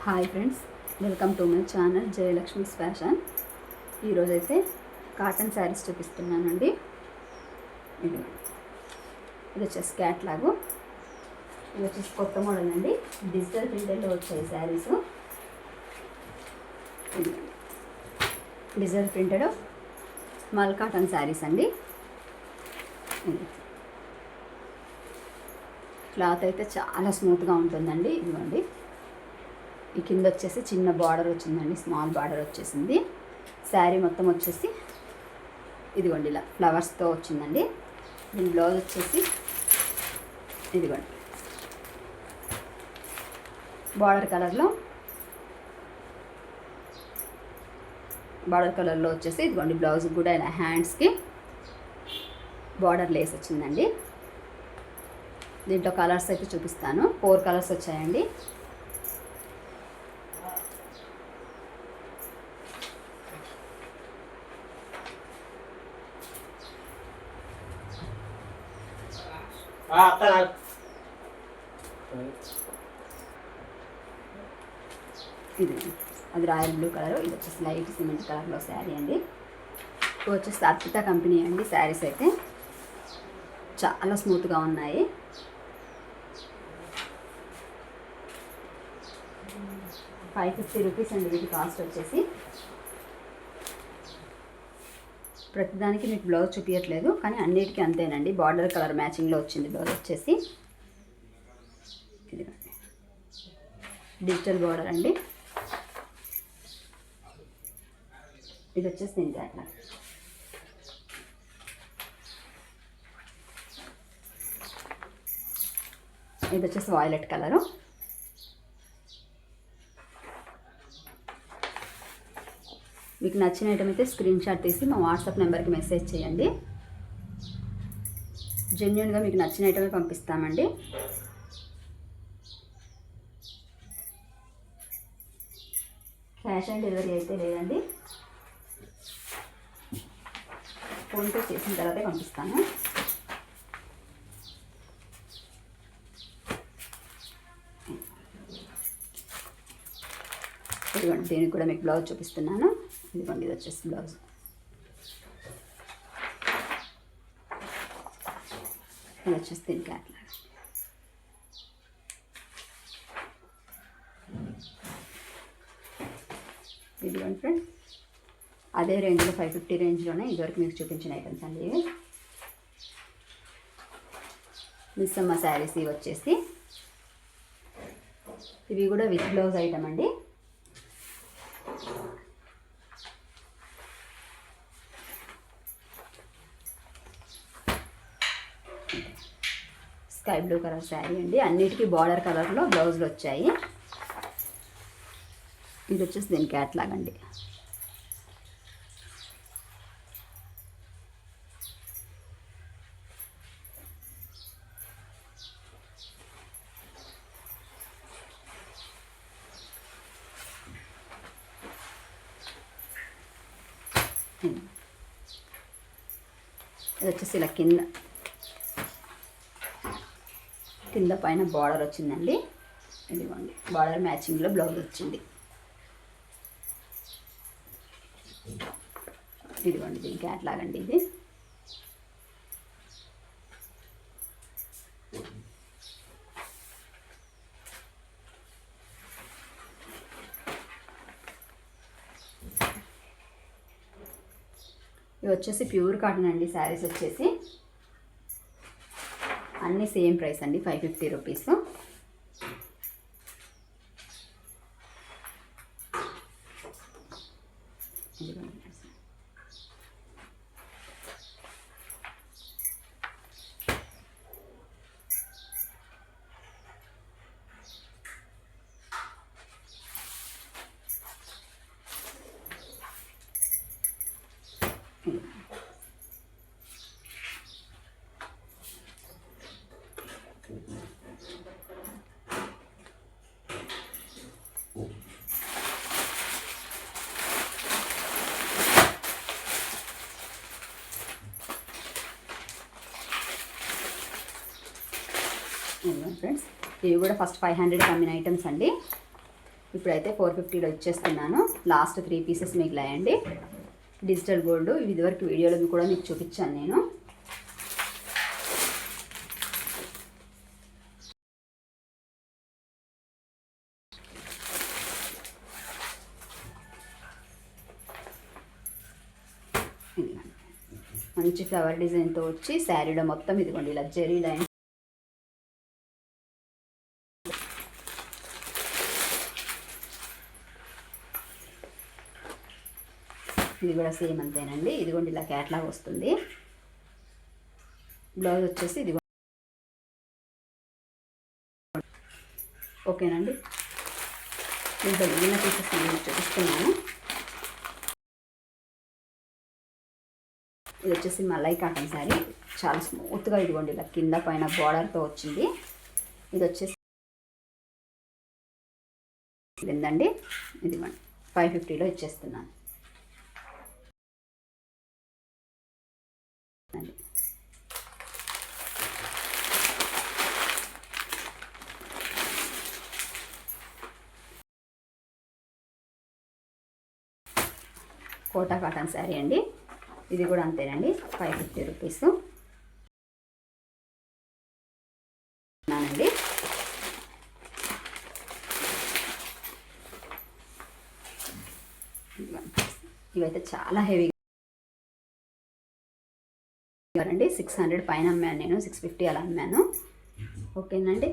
Hi friends, welcome to my channel Jayalakshmi's fashion. ఈరోజైతే cotton saris చూపిస్తున్నానండి. ఇది వచ్చేసి క్యాట్లాగు, ఇది వచ్చేసి కొత్త మోడల్ అండి. డిజిటల్ ప్రింటర్లో వచ్చాయి శారీస్. ఇది digital printed small cotton saris అండి. క్లాత్ అయితే చాలా స్మూత్గా ఉంటుందండి. ఇదిగోండి, ఈ కింద వచ్చేసి చిన్న బార్డర్ వచ్చిందండి, స్మాల్ బార్డర్ వచ్చేసింది. శారీ మొత్తం వచ్చేసి ఇదిగోండి ఇలా ఫ్లవర్స్తో వచ్చిందండి. దీని బ్లౌజ్ వచ్చేసి ఇదిగోండి బార్డర్ కలర్లో వచ్చేసి ఇదిగోండి బ్లౌజ్ కూడా ఇలా హ్యాండ్స్కి బార్డర్ లేస్ వచ్చిందండి. దీంట్లో కలర్స్ అయితే చూపిస్తాను. 4 కలర్స్ వచ్చాయండి. ఇది అది రాయల్ బ్లూ కలర్, ఇది వచ్చేసి లైట్ సిమెంట్ కలర్లో శారీ అండి. ఇది వచ్చేసి అర్పిత కంపెనీ అండి. శారీస్ అయితే చాలా స్మూత్గా ఉన్నాయి. ₹550 అండి వీటి కాస్ట్ వచ్చేసి. ప్రతిదానికి మీకు బ్లౌజ్ చూపించట్లేదు, కానీ అన్నిటికీ అంతేనండి. బార్డర్ కలర్ మ్యాచింగ్లో వచ్చింది బ్లౌజ్ వచ్చేసి. ఇది డిజిటల్ బార్డర్ అండి. ఇది వచ్చేసి దీనికి అట్లా ఇది వచ్చేసి వాయిలెట్ కలరు. మీకు నచ్చిన ఐటమ్ అయితే స్క్రీన్ షాట్ తీసి మా వాట్సాప్ నెంబర్కి మెసేజ్ చేయండి. జెన్యూన్గా మీకు నచ్చిన ఐటమే పంపిస్తామండి. క్యాష్ ఆన్ డెలివరీ అయితే లేదండి, ఫోన్పే చేసిన తర్వాతే పంపిస్తాను. ఇదిగోండి, దీనికి కూడా మీకు బ్లౌజ్ చూపిస్తున్నాను. ఇదిగోండి, ఇది వచ్చేసి బ్లౌజ్. ఇది వచ్చేసి దీనికి అట్లా ఇదిగోండి ఫ్రెండ్, అదే రేంజ్లో 550 రేంజ్లోనే ఇదివరకు మీకు చూపించిన ఐటమ్స్ అండి. ఇవి మిస్సమ్మ శారీస్ ఇవి వచ్చేసి, ఇవి కూడా విత్ బ్లౌజ్ ఐటమ్ అండి. స్కై బ్లూ కలర్ శారీ అండి. అన్నిటికీ బార్డర్ కలర్లో బ్లౌజులు వచ్చాయి. ఇది వచ్చేసి దీని క్యాట్లాగ్ అండి. ఇది వచ్చేసి ఇలా కింద పైన బార్డర్ వచ్చిందండి. ఇదిగోండి, బార్డర్ మ్యాచింగ్లో బ్లౌజ్ వచ్చింది. ఇదిగోండి దీని క్యాట్లాగ్ అండి. ఇది ఇవి వచ్చేసి ప్యూర్ కాటన్ అండి. శారీస్ వచ్చేసి అన్నీ సేమ్ ప్రైస్ అండి, ₹550. ఫ్రెండ్స్, ఇవి కూడా ఫస్ట్ 500 అమ్మిన ఐటమ్స్ అండి. ఇప్పుడైతే 450లో ఇచ్చేస్తున్నాను. లాస్ట్ 3 పీసెస్ మిగిలాయండి. డిజిటల్ గోల్డ్ ఇదివరకు వీడియోలో కూడా మీకు చూపించాను నేను. మంచి ఫ్లవర్ డిజైన్తో వచ్చి శారీలో మొత్తం ఇదిగోండి ఇలా జెరీ లైన్. ఇది కూడా సేమ్ అంతేనండి. ఇదిగోండి ఇలా క్యాట్లాగ్ వస్తుంది. బ్లౌజ్ వచ్చేసి ఇది ఓకేనండి. దీంట్లో మిగిలిన పీసెస్ నేను చూపిస్తున్నాను. ఇది వచ్చేసి మలై కాటన్ శారీ, చాలా స్మూత్గా ఇదిగోండి ఇలా కింద పైన బార్డర్తో వచ్చింది. ఇది వచ్చేసి ఇదండి, ఇదిగోండి 550లో ఇచ్చేస్తున్నాను. కోటా కాటన్ శారీ అండి, ఇది కూడా అంతేనండి 550 రూపీస్ అండి. ఇవైతే చాలా హెవీగా అండి. 600 పైన అమ్మాను నేను, 650 అలా అమ్మాను. ఓకేనండి.